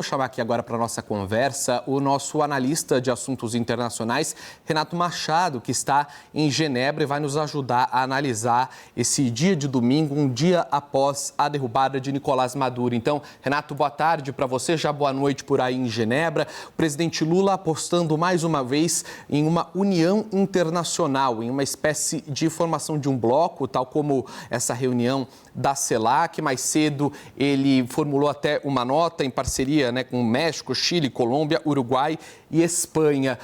Vou chamar aqui agora para a nossa conversa o nosso analista de assuntos internacionais, Renato Machado, que está em Genebra e vai nos ajudar a analisar esse dia de domingo, um dia após a derrubada de Nicolás Maduro. Então, Renato, boa tarde para você, já boa noite por aí em Genebra. O presidente Lula apostando mais uma vez em uma união internacional, em uma espécie de formação de um bloco, tal como essa reunião da CELAC. Mais cedo ele formulou até uma nota em parceria com México, Chile, Colômbia, Uruguai e Espanha.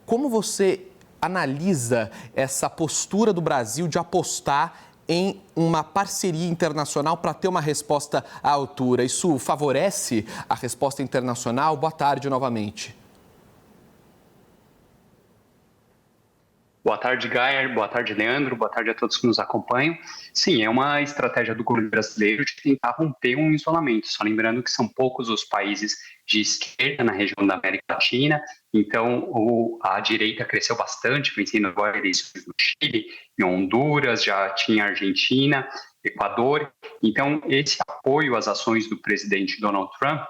Como você analisa essa postura do Brasil de apostar em uma parceria internacional para ter uma resposta à altura? Isso favorece a resposta internacional? Boa tarde novamente. Boa tarde, Gayer. Boa tarde, Leandro. Boa tarde a todos que nos acompanham. Sim, é uma estratégia do governo brasileiro de tentar romper um isolamento. Só lembrando que são poucos os países de esquerda na região da América Latina. Então, a direita cresceu bastante, vencendo agora eleições no Chile, em Honduras, já tinha Argentina, Equador. Então, esse apoio às ações do presidente Donald Trump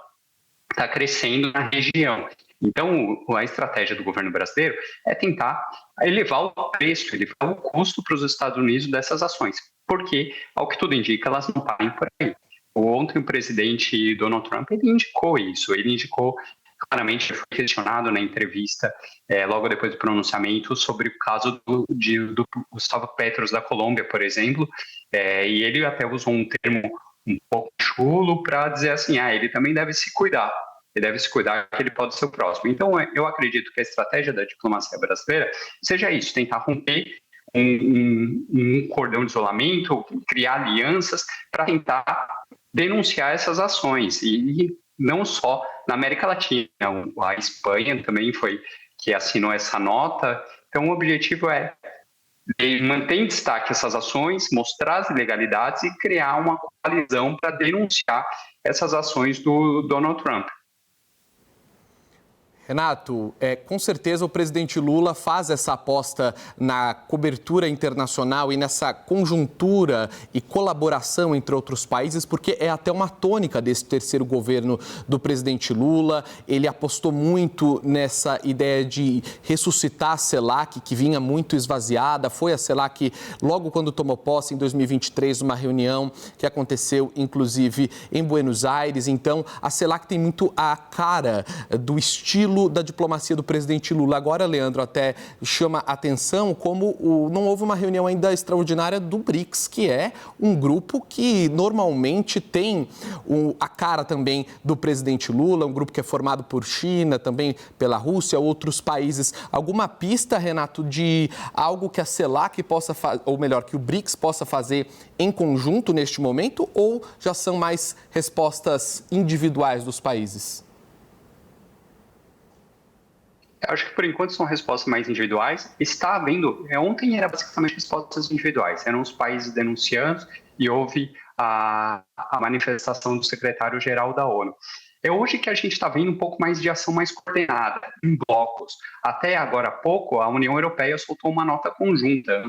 está crescendo na região. Então, a estratégia do governo brasileiro é tentar elevar o preço, elevar o custo para os Estados Unidos dessas ações, porque, ao que tudo indica, elas não parem por aí. Ontem, o presidente Donald Trump ele indicou claramente, foi questionado na entrevista, logo depois do pronunciamento, sobre o caso do Gustavo Petro da Colômbia, por exemplo, e ele até usou um termo um pouco chulo para dizer assim, ele também deve se cuidar. Ele deve se cuidar que ele pode ser o próximo. Então, eu acredito que a estratégia da diplomacia brasileira seja isso, tentar romper um cordão de isolamento, criar alianças para tentar denunciar essas ações. E não só na América Latina, a Espanha também foi que assinou essa nota. Então, o objetivo é manter em destaque essas ações, mostrar as ilegalidades e criar uma coalizão para denunciar essas ações do Donald Trump. Renato, com certeza o presidente Lula faz essa aposta na cobertura internacional e nessa conjuntura e colaboração entre outros países, porque é até uma tônica desse terceiro governo do presidente Lula. Ele apostou muito nessa ideia de ressuscitar a CELAC, que vinha muito esvaziada. Foi a CELAC, logo quando tomou posse, em 2023, uma reunião que aconteceu, inclusive, em Buenos Aires. Então, a CELAC tem muito a cara do estilo da diplomacia do presidente Lula. Agora, Leandro, até chama atenção como não houve uma reunião ainda extraordinária do BRICS, que é um grupo que normalmente tem a cara também do presidente Lula, um grupo que é formado por China, também pela Rússia, outros países. Alguma pista, Renato, de algo que a CELAC possa fazer, ou melhor, que o BRICS possa fazer em conjunto neste momento, ou já são mais respostas individuais dos países? Eu acho que, por enquanto, são respostas mais individuais. Está havendo... Ontem era basicamente respostas individuais. Eram os países denunciando e houve a manifestação do secretário-geral da ONU. É hoje que a gente está vendo um pouco mais de ação mais coordenada, em blocos. Até agora há pouco, a União Europeia soltou uma nota conjunta.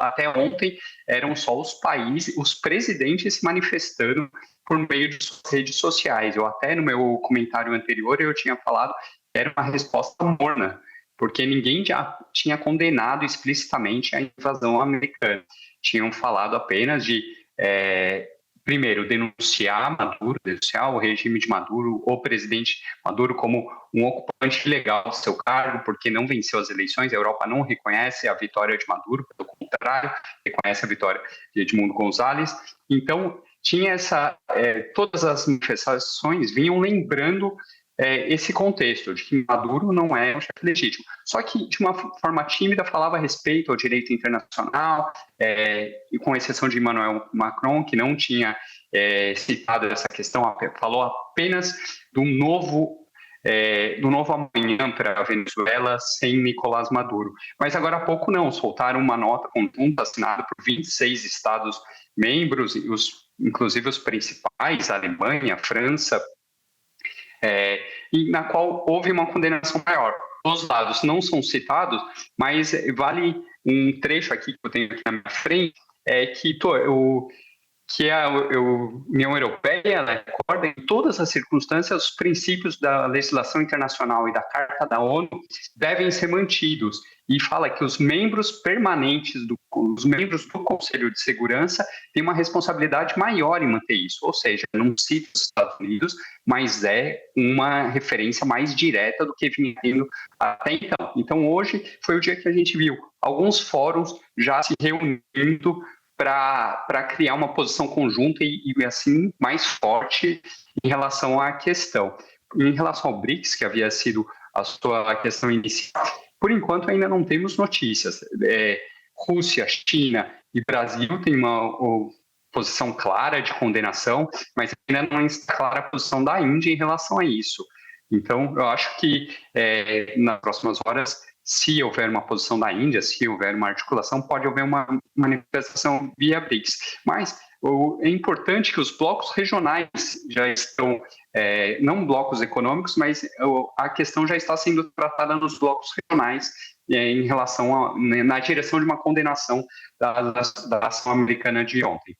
Até ontem, eram só os países, os presidentes se manifestando por meio de suas redes sociais. Eu até, no meu comentário anterior, eu tinha falado era uma resposta morna, porque ninguém já tinha condenado explicitamente a invasão americana. Tinham falado apenas de, primeiro, denunciar Maduro, denunciar o regime de Maduro, o presidente Maduro como um ocupante ilegal do seu cargo, porque não venceu as eleições. A Europa não reconhece a vitória de Maduro, pelo contrário, reconhece a vitória de Edmundo González. Então, tinha todas as manifestações vinham lembrando esse contexto de que Maduro não é um chefe legítimo. Só que, de uma forma tímida, falava a respeito ao direito internacional, e com exceção de Emmanuel Macron, que não tinha citado essa questão, falou apenas do novo amanhã para a Venezuela sem Nicolás Maduro. Mas agora há pouco não, soltaram uma nota conjunta assinada por 26 Estados-membros, inclusive os principais, a Alemanha, a França, e na qual houve uma condenação maior. Os lados não são citados, mas vale um trecho aqui que eu tenho aqui na minha frente, que que a União Europeia ela acorda em todas as circunstâncias os princípios da legislação internacional e da Carta da ONU devem ser mantidos e fala que os membros permanentes, os membros do Conselho de Segurança têm uma responsabilidade maior em manter isso, ou seja, não cita os Estados Unidos, mas é uma referência mais direta do que vinha tendo até então. Então hoje foi o dia que a gente viu alguns fóruns já se reunindo para criar uma posição conjunta e assim mais forte em relação à questão. Em relação ao BRICS, que havia sido a sua questão inicial, por enquanto ainda não temos notícias. Rússia, China e Brasil têm uma posição clara de condenação, mas ainda não está clara a posição da Índia em relação a isso. Então, eu acho que nas próximas horas, se houver uma posição da Índia, se houver uma articulação, pode haver uma manifestação via BRICS. Mas é importante que os blocos regionais já estão, não blocos econômicos, mas a questão já está sendo tratada nos blocos regionais em relação na direção de uma condenação da ação americana de ontem.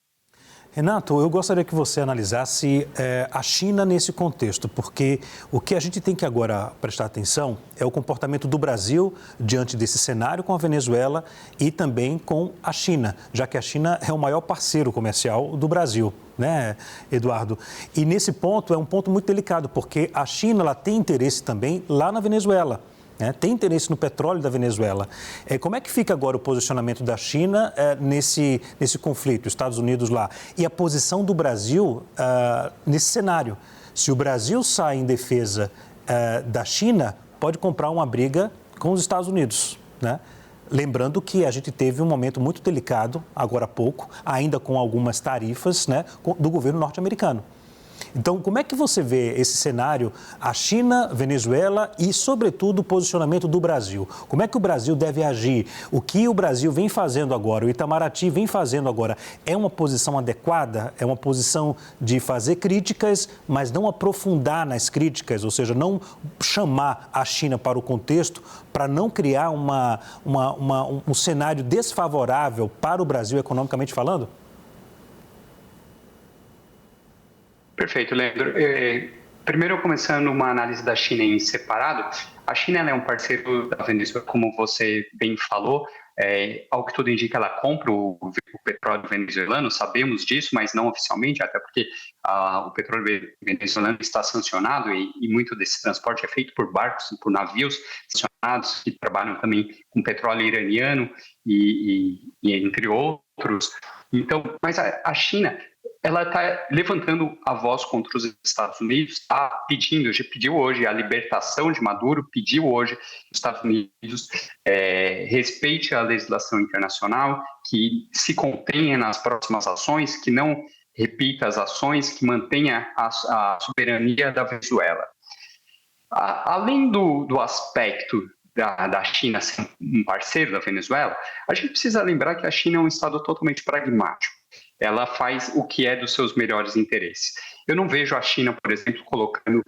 Renato, eu gostaria que você analisasse a China nesse contexto, porque o que a gente tem que agora prestar atenção é o comportamento do Brasil diante desse cenário com a Venezuela e também com a China, já que a China é o maior parceiro comercial do Brasil, né, Eduardo? E nesse ponto é um ponto muito delicado, porque a China ela tem interesse também lá na Venezuela. Tem interesse no petróleo da Venezuela. Como é que fica agora o posicionamento da China nesse conflito, Estados Unidos lá? E a posição do Brasil nesse cenário? Se o Brasil sai em defesa da China, pode comprar uma briga com os Estados Unidos, né? Lembrando que a gente teve um momento muito delicado, agora há pouco, ainda com algumas tarifas, né, do governo norte-americano. Então, como é que você vê esse cenário, a China, Venezuela e, sobretudo, o posicionamento do Brasil? Como é que o Brasil deve agir? O que o Brasil vem fazendo agora, o Itamaraty vem fazendo agora, é uma posição adequada? É uma posição de fazer críticas, mas não aprofundar nas críticas, ou seja, não chamar a China para o contexto, para não criar um cenário desfavorável para o Brasil, economicamente falando? Perfeito, Leandro. Primeiro, começando uma análise da China em separado, a China é um parceiro da Venezuela, como você bem falou, ao que tudo indica, ela compra o petróleo venezuelano, sabemos disso, mas não oficialmente, até porque o petróleo venezuelano está sancionado e muito desse transporte é feito por barcos, por navios sancionados que trabalham também com petróleo iraniano e entre outros. Então, mas a China ela está levantando a voz contra os Estados Unidos, está pedindo, já pediu hoje a libertação de Maduro, pediu hoje que os Estados Unidos respeite a legislação internacional, que se contenha nas próximas ações, que não repita as ações, que mantenha a soberania da Venezuela. Além do aspecto da China ser um parceiro da Venezuela, a gente precisa lembrar que a China é um Estado totalmente pragmático. Ela faz o que é dos seus melhores interesses. Eu não vejo a China, por exemplo, colocando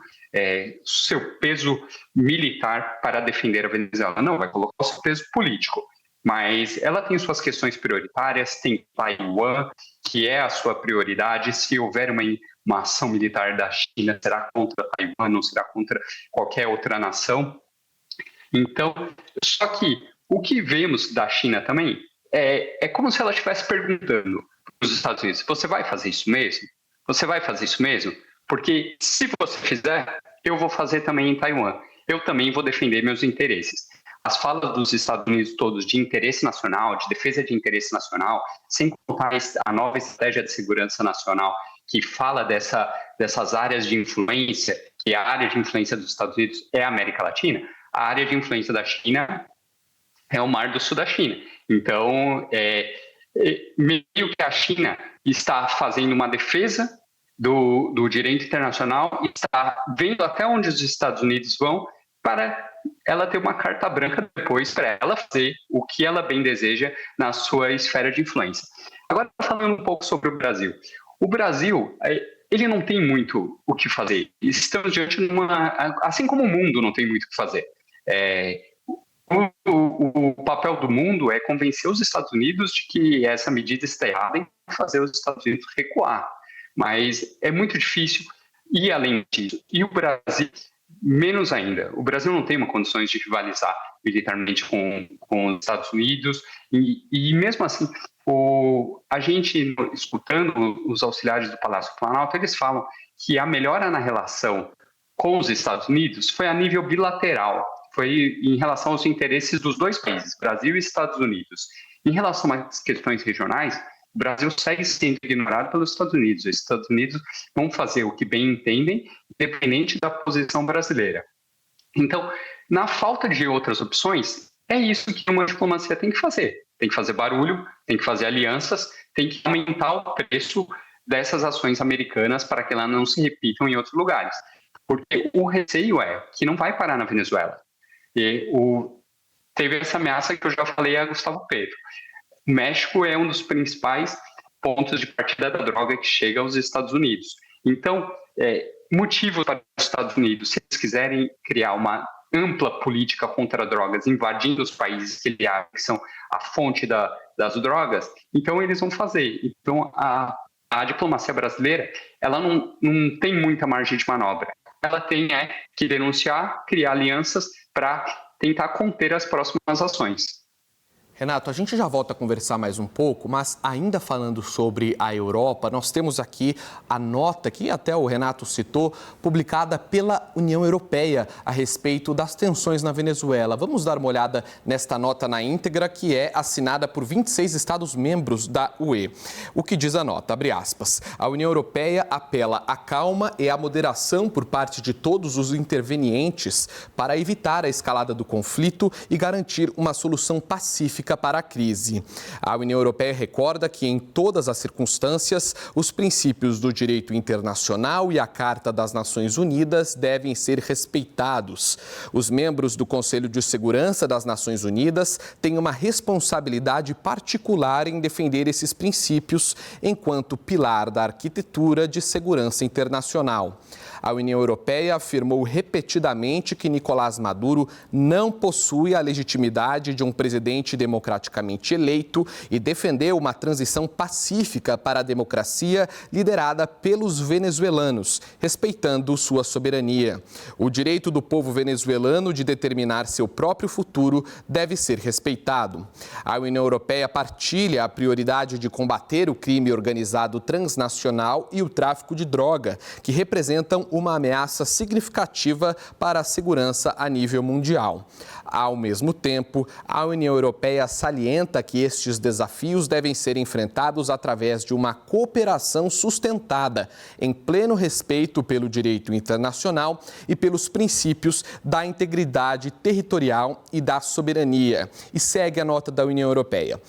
seu peso militar para defender a Venezuela. Não, vai colocar o seu peso político. Mas ela tem suas questões prioritárias, tem Taiwan, que é a sua prioridade. Se houver uma ação militar da China, será contra Taiwan, não será contra qualquer outra nação. Então, só que o que vemos da China também é como se ela estivesse perguntando os Estados Unidos, você vai fazer isso mesmo? Você vai fazer isso mesmo? Porque se você fizer, eu vou fazer também em Taiwan. Eu também vou defender meus interesses. As falas dos Estados Unidos todos de interesse nacional, de defesa de interesse nacional, sem contar a nova estratégia de segurança nacional, que fala dessas áreas de influência, que a área de influência dos Estados Unidos é a América Latina, a área de influência da China é o Mar do Sul da China. Então, meio que a China está fazendo uma defesa do direito internacional e está vendo até onde os Estados Unidos vão para ela ter uma carta branca depois para ela fazer o que ela bem deseja na sua esfera de influência. Agora, falando um pouco sobre o Brasil. O Brasil, ele não tem muito o que fazer. Estamos diante de assim como o mundo não tem muito o que fazer. o papel do mundo é convencer os Estados Unidos de que essa medida está errada e fazer os Estados Unidos recuar. Mas é muito difícil ir além disso. E o Brasil, menos ainda. O Brasil não tem uma condições de rivalizar militarmente com os Estados Unidos. E mesmo assim, a gente, escutando os auxiliares do Palácio Planalto, eles falam que a melhora na relação com os Estados Unidos foi a nível bilateral. Foi em relação aos interesses dos dois países, Brasil e Estados Unidos. Em relação às questões regionais, o Brasil segue sendo ignorado pelos Estados Unidos. Os Estados Unidos vão fazer o que bem entendem, independente da posição brasileira. Então, na falta de outras opções, é isso que uma diplomacia tem que fazer. Tem que fazer barulho, tem que fazer alianças, tem que aumentar o preço dessas ações americanas para que elas não se repitam em outros lugares. Porque o receio é que não vai parar na Venezuela. Teve essa ameaça que eu já falei a Gustavo Petro. O México é um dos principais pontos de partida da droga que chega aos Estados Unidos. Então, motivos para os Estados Unidos, se eles quiserem criar uma ampla política contra drogas, invadindo os países que são a fonte das drogas, então eles vão fazer. Então, a diplomacia brasileira, ela não tem muita margem de manobra. Ela tem que denunciar, criar alianças para tentar conter as próximas ações. Renato, a gente já volta a conversar mais um pouco, mas ainda falando sobre a Europa, nós temos aqui a nota que até o Renato citou, publicada pela União Europeia a respeito das tensões na Venezuela. Vamos dar uma olhada nesta nota na íntegra, que é assinada por 26 Estados-membros da UE. O que diz a nota? Abre aspas. A União Europeia apela à calma e à moderação por parte de todos os intervenientes para evitar a escalada do conflito e garantir uma solução pacífica para a crise. A União Europeia recorda que, em todas as circunstâncias, os princípios do direito internacional e a Carta das Nações Unidas devem ser respeitados. Os membros do Conselho de Segurança das Nações Unidas têm uma responsabilidade particular em defender esses princípios enquanto pilar da arquitetura de segurança internacional. A União Europeia afirmou repetidamente que Nicolás Maduro não possui a legitimidade de um presidente democraticamente eleito e defendeu uma transição pacífica para a democracia liderada pelos venezuelanos, respeitando sua soberania. O direito do povo venezuelano de determinar seu próprio futuro deve ser respeitado. A União Europeia partilha a prioridade de combater o crime organizado transnacional e o tráfico de droga, que representam uma ameaça significativa para a segurança a nível mundial. Ao mesmo tempo, a União Europeia salienta que estes desafios devem ser enfrentados através de uma cooperação sustentada, em pleno respeito pelo direito internacional e pelos princípios da integridade territorial e da soberania. E segue a nota da União Europeia.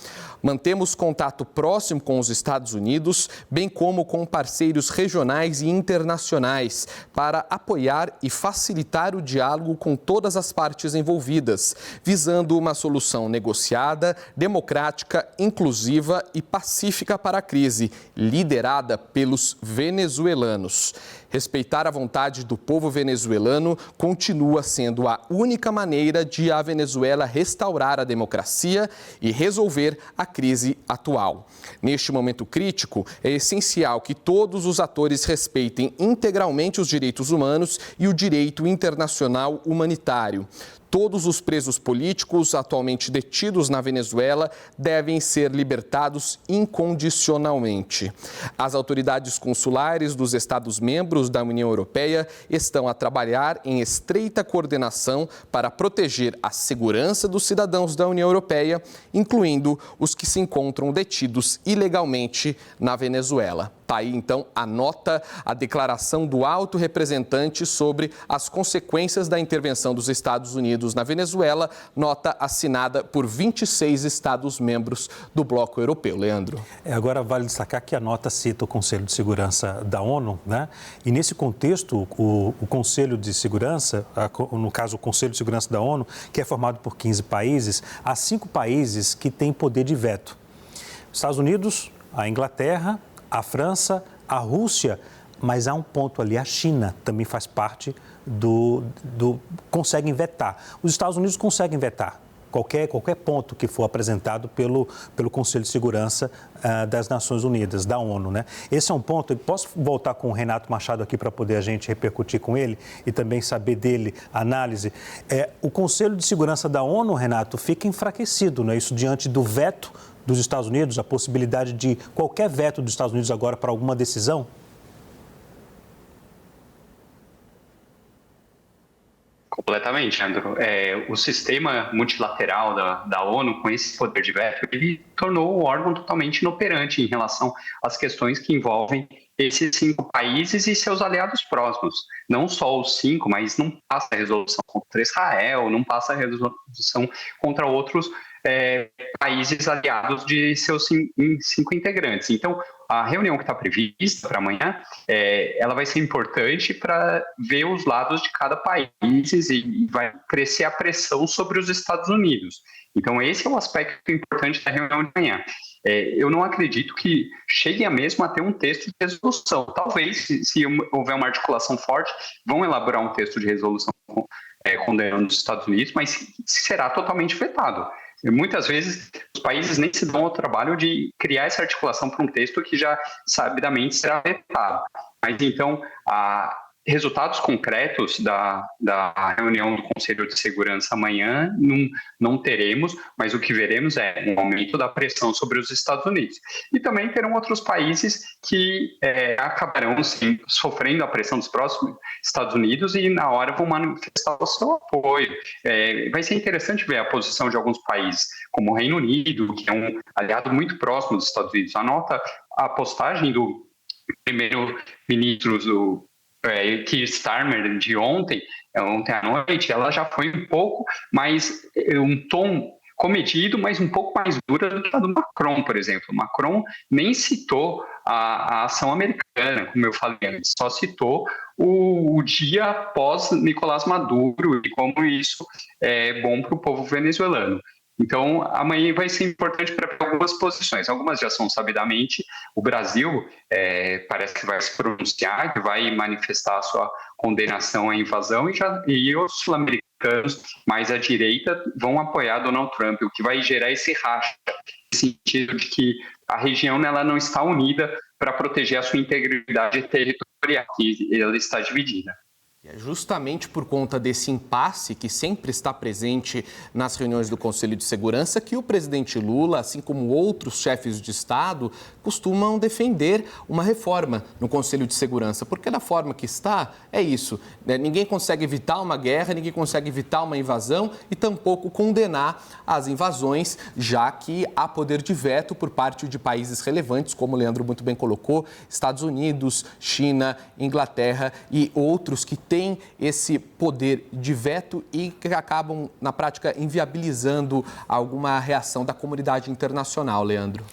Mantemos contato próximo com os Estados Unidos, bem como com parceiros regionais e internacionais, para apoiar e facilitar o diálogo com todas as partes envolvidas, visando uma solução negociada, democrática, inclusiva e pacífica para a crise, liderada pelos venezuelanos. Respeitar a vontade do povo venezuelano continua sendo a única maneira de a Venezuela restaurar a democracia e resolver a crise atual. Neste momento crítico, é essencial que todos os atores respeitem integralmente os direitos humanos e o direito internacional humanitário. Todos os presos políticos atualmente detidos na Venezuela devem ser libertados incondicionalmente. As autoridades consulares dos Estados-membros da União Europeia estão a trabalhar em estreita coordenação para proteger a segurança dos cidadãos da União Europeia, incluindo os que se encontram detidos ilegalmente na Venezuela. Está aí, então, a nota, a declaração do alto representante sobre as consequências da intervenção dos Estados Unidos na Venezuela, nota assinada por 26 Estados-membros do Bloco Europeu. Leandro. Agora, vale destacar que a nota cita o Conselho de Segurança da ONU, né? E nesse contexto, o Conselho de Segurança, no caso, o Conselho de Segurança da ONU, que é formado por 15 países, há 5 países que têm poder de veto. Estados Unidos, a Inglaterra, a França, a Rússia, mas há um ponto ali, a China também faz parte conseguem vetar. Os Estados Unidos conseguem vetar, qualquer ponto que for apresentado pelo Conselho de Segurança das Nações Unidas, da ONU, né? Esse é um ponto, eu posso voltar com o Renato Machado aqui para poder a gente repercutir com ele e também saber dele a análise. O Conselho de Segurança da ONU, Renato, fica enfraquecido, não é isso, diante do veto dos Estados Unidos, a possibilidade de qualquer veto dos Estados Unidos agora para alguma decisão? Completamente, Andrew. O sistema multilateral da ONU, com esse poder de veto, ele tornou o órgão totalmente inoperante em relação às questões que envolvem esses 5 países e seus aliados próximos. Não só os 5, mas não passa a resolução contra Israel, não passa a resolução contra outros países aliados de seus 5 integrantes. Então, a reunião que está prevista para amanhã, ela vai ser importante para ver os lados de cada país e vai crescer a pressão sobre os Estados Unidos. Então, esse é o aspecto importante da reunião de amanhã. Eu não acredito que chegue mesmo a ter um texto de resolução. Talvez, se houver uma articulação forte, vão elaborar um texto de resolução condenando os Estados Unidos, mas será totalmente vetado. Muitas vezes, os países nem se dão ao trabalho de criar essa articulação para um texto que já sabidamente será vetado. Mas, então, resultados concretos da reunião do Conselho de Segurança amanhã não teremos, mas o que veremos é um aumento da pressão sobre os Estados Unidos. E também terão outros países que acabarão sofrendo a pressão dos próximos Estados Unidos e na hora vão manifestar o seu apoio. Vai ser interessante ver a posição de alguns países, como o Reino Unido, que é um aliado muito próximo dos Estados Unidos. Anota a postagem do primeiro-ministro Keir Starmer de ontem à noite, ela já foi um pouco mais, um tom comedido, mas um pouco mais dura do que a do Macron, por exemplo. O Macron nem citou a ação americana, como eu falei antes, só citou o dia após Nicolás Maduro e como isso é bom para o povo venezuelano. Então, amanhã vai ser importante para algumas posições. Algumas já são sabidamente. O Brasil parece que vai se pronunciar, que vai manifestar a sua condenação à invasão e os sul-americanos mais à direita vão apoiar Donald Trump, o que vai gerar esse racha, no sentido de que a região ela não está unida para proteger a sua integridade territorial, que ela está dividida. É justamente por conta desse impasse que sempre está presente nas reuniões do Conselho de Segurança que o presidente Lula, assim como outros chefes de Estado, costumam defender uma reforma no Conselho de Segurança, porque da forma que está, é isso, né? Ninguém consegue evitar uma guerra, ninguém consegue evitar uma invasão e tampouco condenar as invasões, já que há poder de veto por parte de países relevantes, como o Leandro muito bem colocou, Estados Unidos, China, Inglaterra e outros que têm esse poder de veto e que acabam, na prática, inviabilizando alguma reação da comunidade internacional, Leandro.